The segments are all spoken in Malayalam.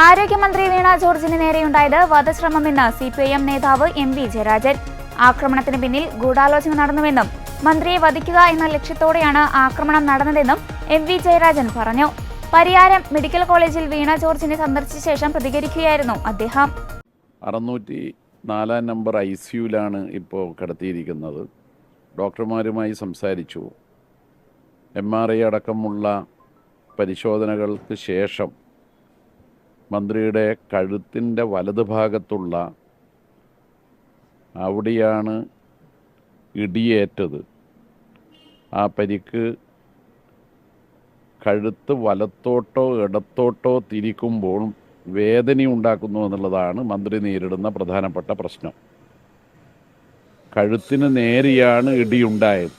ആരോഗ്യമന്ത്രി വീണ ജോർജിന് നേരെയുണ്ടായത് വധശ്രമമെന്ന് CPIM നേതാവ് MV ജയരാജൻ. ആക്രമണത്തിന് പിന്നിൽ ഗൂഢാലോചന നടന്നുവെന്നും മന്ത്രിയെ വധിക്കുക എന്ന ലക്ഷ്യത്തോടെയാണ് ആക്രമണം നടന്നതെന്നും MV ജയരാജൻ പറഞ്ഞു. പരിയാരം മെഡിക്കൽ കോളേജിൽ വീണ ജോർജിനെ സന്ദർശിച്ച ശേഷം പ്രതികരിക്കുകയായിരുന്നു അദ്ദേഹം. 604 നമ്പർ ICUലാണ് ഇപ്പോൾ കിടത്തിയിരിക്കുന്നത്. ഡോക്ടർമാരുമായി സംസാരിച്ചു. MRI അടക്കമുള്ള പരിശോധനകൾക്ക് ശേഷം മന്ത്രിയുടെ കഴുത്തിൻ്റെ വലതുഭാഗത്തുള്ള അവിടെയാണ് ഇടിയേറ്റത്. ആ പരിക്ക് കഴുത്ത് വലത്തോട്ടോ ഇടത്തോട്ടോ തിരിക്കുമ്പോൾ വേദനയുണ്ടാക്കുന്നു എന്നുള്ളതാണ് മന്ത്രി നേരിടുന്ന പ്രധാനപ്പെട്ട പ്രശ്നം. കഴുത്തിന് നേരെയാണ് ഇടിയുണ്ടായത്.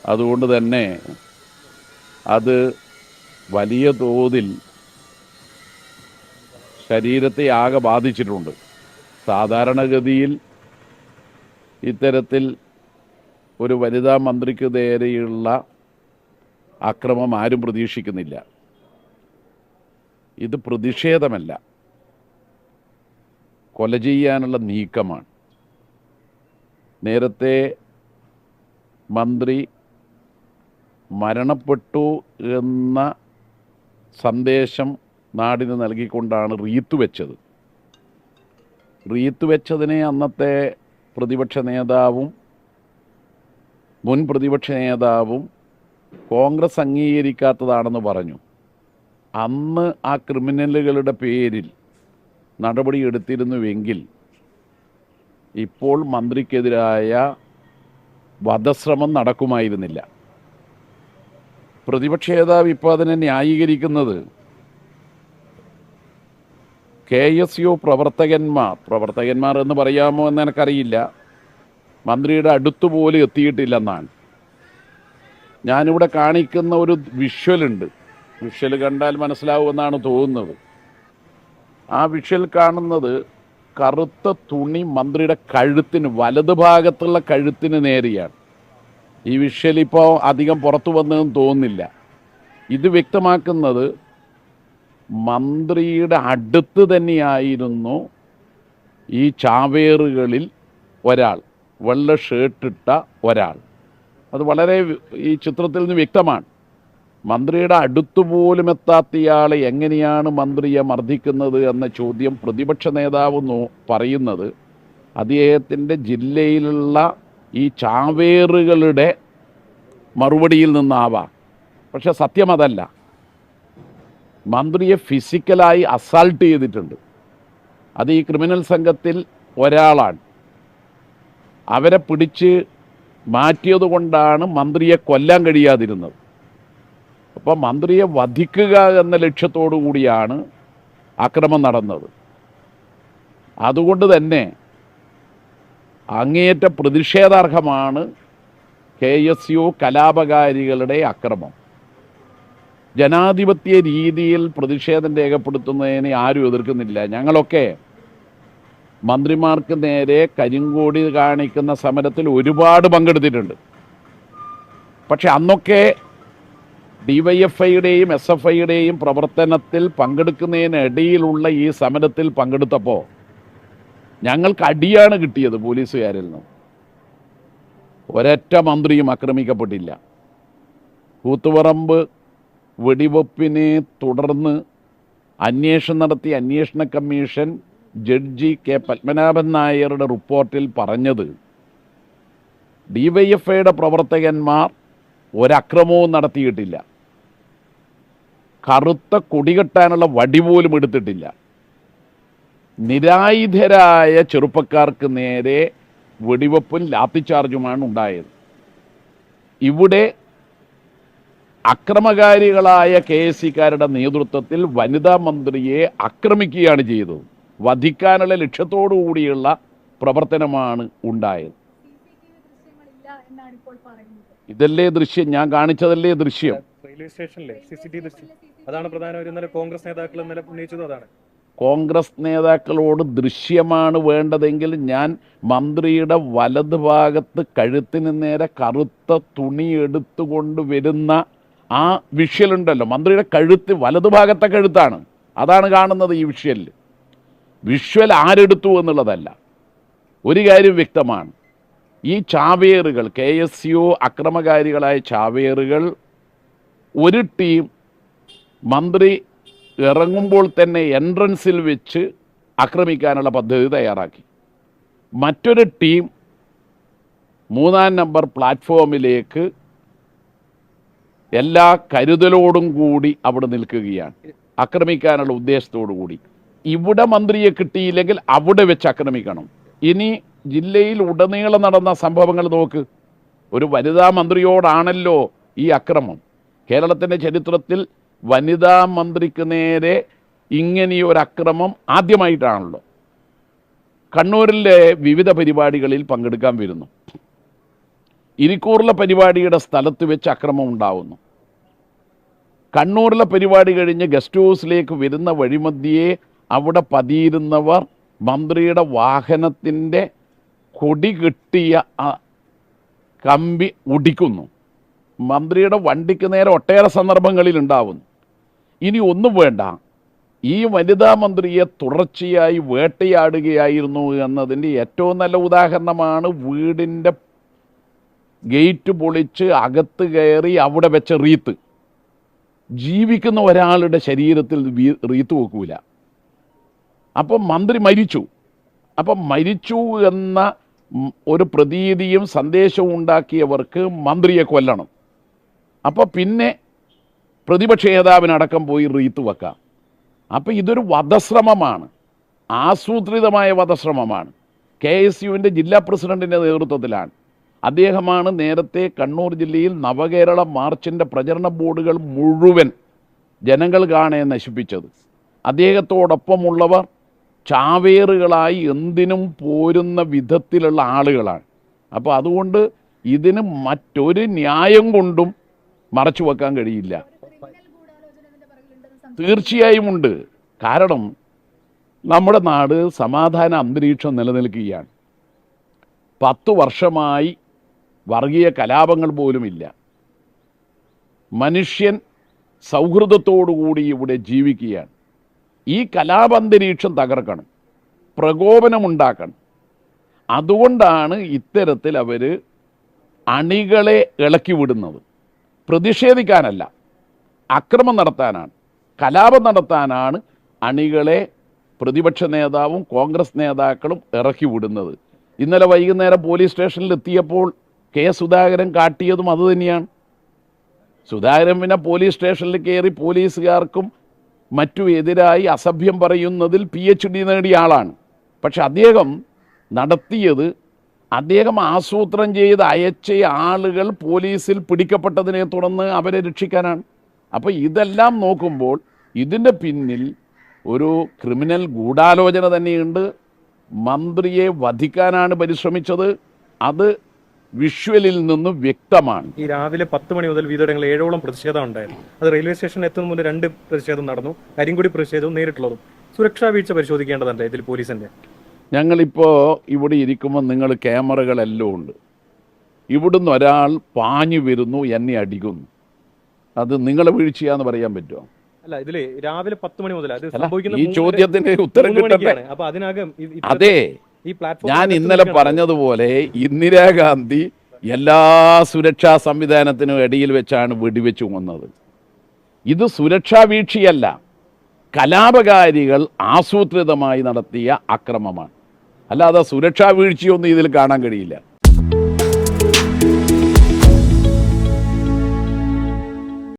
അതുകൊണ്ട് തന്നെ അത് വലിയ തോതിൽ ശരീരത്തെ ആകെ ബാധിച്ചിട്ടുണ്ട്. സാധാരണഗതിയിൽ ഇത്തരത്തിൽ ഒരു വനിതാ മന്ത്രിക്ക് നേരെയുള്ള അക്രമം ആരും പ്രതീക്ഷിക്കുന്നില്ല. ഇത് പ്രതിഷേധമല്ല, കൊല ചെയ്യാനുള്ള നീക്കമാണ്. നേരത്തെ മന്ത്രി മരണപ്പെട്ടു എന്ന സന്ദേശം നാടിന് നൽകിക്കൊണ്ടാണ് റീത്ത് വെച്ചത്. റീത്ത് വെച്ചതിനെ അന്നത്തെ പ്രതിപക്ഷ നേതാവും മുൻ പ്രതിപക്ഷ നേതാവും കോൺഗ്രസ് അംഗീകരിക്കാത്തതാണെന്ന് പറഞ്ഞു. അന്ന് ആ ക്രിമിനലുകളുടെ പേരിൽ നടപടി എടുത്തിരുന്നുവെങ്കിൽ ഇപ്പോൾ മന്ത്രിക്കെതിരായ വധശ്രമം നടക്കുമായിരുന്നില്ല. പ്രതിപക്ഷ നേതാവ് ഇപ്പോൾ അതിനെ ന്യായീകരിക്കുന്നത് KSU പ്രവർത്തകന്മാർ എന്ന് പറയാമോ എന്ന് എനിക്കറിയില്ല, മന്ത്രിയുടെ അടുത്തുപോലും എത്തിയിട്ടില്ലെന്നാണ്. ഞാനിവിടെ കാണിക്കുന്ന ഒരു വിഷ്വലുണ്ട്. വിഷ്വൽ കണ്ടാൽ മനസ്സിലാവുമെന്നാണ് തോന്നുന്നത്. ആ വിഷ്വൽ കാണുന്നത് കറുത്ത തുണി മന്ത്രിയുടെ കഴുത്തിന് വലതുഭാഗത്തുള്ള കഴുത്തിന് നേരെയാണ്. ഈ വിഷ്വൽ ഇപ്പോൾ അധികം പുറത്തു വന്നതെന്ന് തോന്നുന്നില്ല. ഇത് വ്യക്തമാക്കുന്നത് മന്ത്രിയുടെ അടുത്ത് തന്നെയായിരുന്നു ഈ ചാവേറുകളിൽ ഒരാൾ, വെള്ള ഷർട്ടിട്ട ഒരാൾ. അത് വളരെ ഈ ചിത്രത്തിൽ നിന്ന് വ്യക്തമാണ്. മന്ത്രിയുടെ അടുത്തുപോലും എത്താത്തയാളെ എങ്ങനെയാണ് മന്ത്രിയെ മർദ്ദിക്കുന്നത് എന്ന ചോദ്യം പ്രതിപക്ഷ നേതാവ് പറയുന്നത് അദ്ദേഹത്തിൻ്റെ ജില്ലയിലുള്ള ഈ ചാവേറുകളുടെ മറുപടിയിൽ നിന്നാവാം. പക്ഷെ സത്യം അതല്ല. മന്ത്രിയെ ഫിസിക്കലായി അസാൾട്ട് ചെയ്തിട്ടുണ്ട്. അത് ഈ ക്രിമിനൽ സംഘത്തിൽ ഒരാളാണ്. അവരെ പിടിച്ച് മാറ്റിയത് കൊണ്ടാണ് മന്ത്രിയെ കൊല്ലാൻ കഴിയാതിരുന്നത്. അപ്പോൾ മന്ത്രിയെ വധിക്കുക എന്ന ലക്ഷ്യത്തോടു കൂടിയാണ് ആക്രമണം നടന്നത്. അതുകൊണ്ട് തന്നെ അങ്ങേയറ്റ പ്രതിഷേധാർഹമാണ് KSU കലാപകാരികളുടെ അക്രമം. ജനാധിപത്യ രീതിയിൽ പ്രതിഷേധം രേഖപ്പെടുത്തുന്നതിനെ ആരും എതിർക്കുന്നില്ല. ഞങ്ങളൊക്കെ മന്ത്രിമാർക്ക് നേരെ കരിങ്കൊടി കാണിക്കുന്ന സമരത്തിൽ ഒരുപാട് പങ്കെടുത്തിട്ടുണ്ട്. പക്ഷെ അന്നൊക്കെ DYFIയുടെയും SFIയുടെയും പ്രവർത്തനത്തിൽ പങ്കെടുക്കുന്നതിനിടയിലുള്ള ഈ സമരത്തിൽ പങ്കെടുത്തപ്പോൾ ഞങ്ങൾക്ക് അടിയാണ് കിട്ടിയത് പോലീസുകാരിൽ നിന്ന്. ഒരൊറ്റ മന്ത്രിയും ആക്രമിക്കപ്പെട്ടില്ല. കൂത്തുപറമ്പ് വെടിവെപ്പിനെ തുടർന്ന് അന്വേഷണം നടത്തിയ അന്വേഷണ കമ്മീഷൻ ജഡ്ജി K. പത്മനാഭൻ നായരുടെ റിപ്പോർട്ടിൽ പറഞ്ഞത് DYFIയുടെ പ്രവർത്തകന്മാർ ഒരക്രമവും നടത്തിയിട്ടില്ല. കറുത്ത കൊടികെട്ടാനുള്ള വടി പോലും എടുത്തിട്ടില്ല. നിരായുധരായ ചെറുപ്പക്കാർക്ക് നേരെ വെടിവെപ്പും ലാത്തിച്ചാർജുമാണ് ഉണ്ടായത്. ഇവിടെ അക്രമകാരികളായ KSCക്കാരുടെ നേതൃത്വത്തിൽ വനിതാ മന്ത്രിയെ ആക്രമിക്കുകയാണ് ചെയ്തത്. വധിക്കാനുള്ള ലക്ഷ്യത്തോടു കൂടിയുള്ള പ്രവർത്തനമാണ് ഉണ്ടായത്. ഇതല്ലേ ദൃശ്യം, ഞാൻ കാണിച്ചതല്ലേ ദൃശ്യം. റെയിൽവേ സ്റ്റേഷനിലെ CCTV ദൃശ്യം അതാണ് പ്രധാനമായും ഇന്നലെ കോൺഗ്രസ് നേതാക്കൾ ഇന്നലെ ഉന്നയിച്ചത്. അതാണ് കോൺഗ്രസ് നേതാക്കളോട് ദൃശ്യമാണ് വേണ്ടതെങ്കിൽ ഞാൻ മന്ത്രിയുടെ വലതുഭാഗത്ത് കഴുത്തിന് നേരെ കറുത്ത തുണി എടുത്തുകൊണ്ട് വരുന്ന ആ വിഷ്വലുണ്ടല്ലോ, മന്ത്രിയുടെ കഴുത്ത് വലതുഭാഗത്തെ കഴുത്താണ്. അതാണ് കാണുന്നത് ഈ വിഷ്വൽ ആരെടുത്തു എന്നുള്ളതല്ല. ഒരു കാര്യം വ്യക്തമാണ്, ഈ ചാവേറുകൾ KSU അക്രമകാരികളായ ചാവേറുകൾ ഒരു ടീം മന്ത്രി ഇറങ്ങുമ്പോൾ തന്നെ എൻട്രൻസിൽ വെച്ച് ആക്രമിക്കാനുള്ള പദ്ധതി തയ്യാറാക്കി. മറ്റൊരു ടീം 3-ാം നമ്പർ പ്ലാറ്റ്ഫോമിലേക്ക് എല്ലാ കരുതലോടും കൂടി അവിടെ നിൽക്കുകയാണ്, ആക്രമിക്കാനുള്ള ഉദ്ദേശത്തോടു കൂടി. ഇവിടെ മന്ത്രിയെ കിട്ടിയില്ലെങ്കിൽ അവിടെ വെച്ച് ആക്രമിക്കണം. ഇനി ജില്ലയിൽ ഉടനീളം നടന്ന സംഭവങ്ങൾ നോക്ക്. ഒരു വനിതാ മന്ത്രിയോടാണല്ലോ ഈ അക്രമം. കേരളത്തിൻ്റെ ചരിത്രത്തിൽ വനിതാ മന്ത്രിക്ക് നേരെ ഇങ്ങനെയൊരു അക്രമം ആദ്യമായിട്ടാണല്ലോ. കണ്ണൂരിലെ വിവിധ പരിപാടികളിൽ പങ്കെടുക്കാൻ വരുന്നു. ഇരിക്കൂറിലെ പരിപാടിയുടെ സ്ഥലത്ത് വെച്ച് അക്രമം ഉണ്ടാവുന്നു. കണ്ണൂരിലെ പരിപാടി കഴിഞ്ഞ് ഗസ്റ്റ് ഹൗസിലേക്ക് വരുന്ന വഴിമധ്യേ അവിടെ പതിയിരുന്നവർ മന്ത്രിയുടെ വാഹനത്തിൻ്റെ കൊടി കെട്ടിയ കമ്പി ഒടിക്കുന്നു. മന്ത്രിയുടെ വണ്ടിക്ക് നേരെ ഒട്ടേറെ സന്ദർഭങ്ങളിൽ ഉണ്ടാവുന്നു. ഇനി ഒന്നും വേണ്ട, ഈ വനിതാ മന്ത്രിയെ തുടർച്ചയായി വേട്ടയാടുകയായിരുന്നു എന്നതിൻ്റെ ഏറ്റവും നല്ല ഉദാഹരണമാണ് വീടിൻ്റെ ഗേറ്റ് പൊളിച്ച് അകത്ത് കയറി അവിടെ വെച്ച റീത്ത്. ജീവിക്കുന്ന ഒരാളുടെ ശരീരത്തിൽ റീത്ത് വെക്കൂല. അപ്പം മന്ത്രി മരിച്ചു. അപ്പം മരിച്ചു എന്ന ഒരു പ്രതീതിയും സന്ദേശവും ഉണ്ടാക്കിയവർക്ക് മന്ത്രിയെ കൊല്ലണം. അപ്പോൾ പിന്നെ പ്രതിപക്ഷ നേതാവിനടക്കം പോയി റീത്ത് വെക്കാം. അപ്പോൾ ഇതൊരു വധശ്രമമാണ്, ആസൂത്രിതമായ വധശ്രമമാണ്. KSUവിൻ്റെ ജില്ലാ പ്രസിഡന്റിൻ്റെ നേതൃത്വത്തിലാണ്. അദ്ദേഹമാണ് നേരത്തെ കണ്ണൂർ ജില്ലയിൽ നവകേരള മാർച്ചിൻ്റെ പ്രചരണ ബോർഡുകൾ മുഴുവൻ ജനങ്ങൾ കാണെ നശിപ്പിച്ചത്. അദ്ദേഹത്തോടൊപ്പമുള്ളവർ ചാവേറുകളായി എന്തിനും പോരുന്ന വിധത്തിലുള്ള ആളുകളാണ്. അപ്പോൾ അതുകൊണ്ട് ഇതിന് മറ്റൊരു ന്യായം കൊണ്ടും മറച്ചു വെക്കാൻ കഴിയില്ല. തീർച്ചയായും ഉണ്ട്. കാരണം നമ്മുടെ നാട് സമാധാന അന്തരീക്ഷം നിലനിൽക്കുകയാണ്. 10 വർഷമായി വർഗീയ കലാപങ്ങൾ പോലുമില്ല. മനുഷ്യൻ സൗഹൃദത്തോടുകൂടി ഇവിടെ ജീവിക്കുകയാണ്. ഈ കലാപന്തരീക്ഷം തകർക്കണം, പ്രകോപനമുണ്ടാക്കണം. അതുകൊണ്ടാണ് ഇത്തരത്തിൽ അവർ അണികളെ ഇളക്കി വിടുന്നത്. പ്രതിഷേധിക്കാനല്ല, അക്രമം നടത്താനാണ്, കലാപം നടത്താനാണ് അണികളെ പ്രതിപക്ഷ നേതാവും കോൺഗ്രസ് നേതാക്കളും ഇറക്കി വിടുന്നത്. ഇന്നലെ വൈകുന്നേരം പോലീസ് സ്റ്റേഷനിൽ എത്തിയപ്പോൾ സുധാകരൻ കാട്ടിയതും അതുതന്നെയാണ്. സുധാകരൻ പിന്നെ പോലീസ് സ്റ്റേഷനിൽ കയറി പോലീസുകാർക്കും മറ്റും എതിരായി അസഭ്യം പറയുന്നതിൽ PhD നേടിയ ആളാണ്. പക്ഷെ അദ്ദേഹം നടത്തിയത്, അദ്ദേഹം ആസൂത്രണം ചെയ്ത് അയച്ച ആളുകൾ പോലീസിൽ പിടിക്കപ്പെട്ടതിനെ തുടർന്ന് അവരെ രക്ഷിക്കാനാണ്. അപ്പോൾ ഇതെല്ലാം നോക്കുമ്പോൾ ഇതിൻ്റെ പിന്നിൽ ഒരു ക്രിമിനൽ ഗൂഢാലോചന തന്നെയുണ്ട്. മന്ത്രിയെ വധിക്കാനാണ് പരിശ്രമിച്ചത്. അത് വിഷ്വലിൽ നിന്ന് വ്യക്തമാണ്. ഈ രാവിലെ 10 മണി മുതൽ വിവിധയിടങ്ങളിൽ 7ഓളം പ്രതിഷേധം ഉണ്ടായിരുന്നു. അത് റെയിൽവേ സ്റ്റേഷനിൽ എത്തുന്ന മുന്നേ 2 പ്രതിഷേധം നടന്നു. കരിങ്കൊടി പ്രതിഷേധവും നേരിട്ടുള്ളതും. സുരക്ഷാ വീഴ്ച പരിശോധിക്കേണ്ടതുണ്ട് ഇതിൽ പോലീസിൻ്റെ. ഞങ്ങളിപ്പോൾ ഇവിടെ ഇരിക്കുമ്പോൾ നിങ്ങൾ ക്യാമറകളെല്ലാം ഉണ്ട്. ഇവിടുന്ന് ഒരാൾ പാഞ്ഞു വരുന്നു, എന്നെ അടിക്കുന്നു. അത് നിങ്ങളെ വീഴ്ചയാന്ന് പറയാൻ പറ്റുമോ? അല്ല, ഇതില് രാവിലെ 10 മണി മുതൽ ഈ ചോദ്യത്തിന് ഉത്തരം കിട്ടട്ടെ. അപ്പൊ അതിനകം അതെ, ഞാൻ ഇന്നലെ പറഞ്ഞതുപോലെ ഇന്ദിരാഗാന്ധി എല്ലാ സുരക്ഷാ സംവിധാനത്തിനും ഇടയിൽ വെച്ചാണ് വെടിവെച്ചു കൊന്നത്. ഇത് സുരക്ഷാ വീഴ്ചയല്ല, കലാപകാരികൾ ആസൂത്രിതമായി നടത്തിയ അക്രമമാണ്. അല്ലാതെ സുരക്ഷാ വീഴ്ചയൊന്നും ഇതിൽ കാണാൻ കഴിയില്ല.